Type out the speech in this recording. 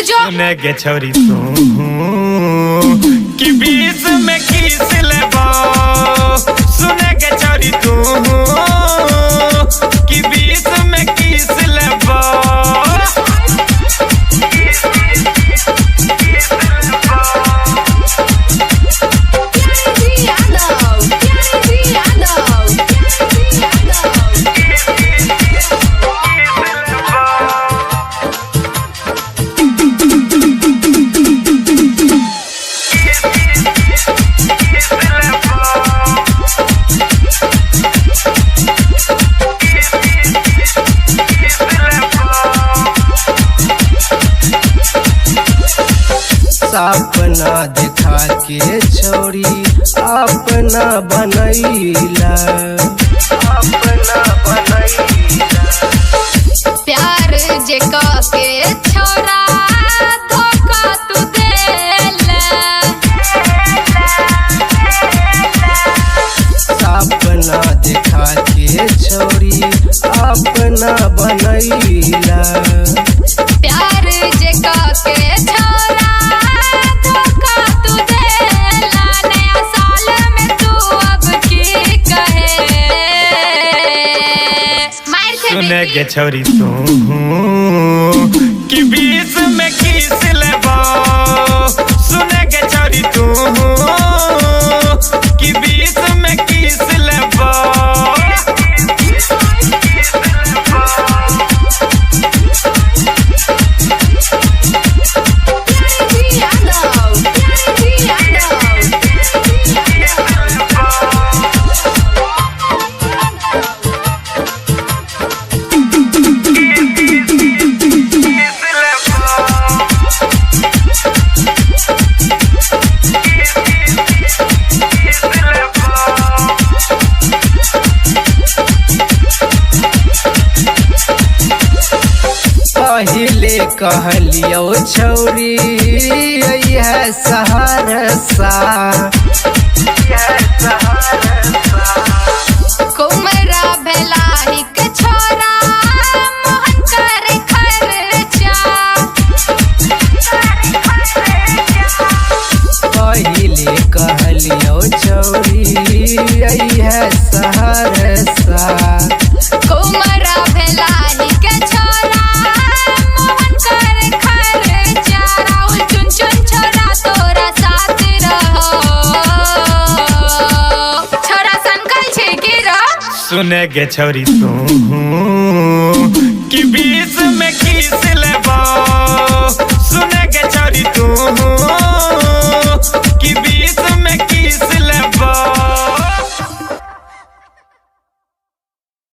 जो सुने गे छौरी तू कि बीच में किस लेबो। सुने गे छौरी तू कि बीच में किस लेबो। सपना दिखा के छोरी अपना बनैला। प्यार जे के छोरा धोखा तू देला। सपना दिखा के छोरी अपना बनैला। प्यार जे के छोरा धोखा तू देला। नया साल में तू अब की कहे। मार से सुने गे छौरी तू कि बीच में किस लेबो। सुने गे छौरी तू कि बीच में किस लेबो। पहिले कहलियो छौरी यह सहरसा। कुमरा भेलाही के छोरा मोहन करे खर्चा। पहिले कहलियो छौरी यह सहरसा। कुमरा भेलाही के छोरा मोहन करे खर्चा। राहुल चुन चुन छोरा तोरा साथ रहो। छोरा संकल छे की रह। सुने गे छौरी तू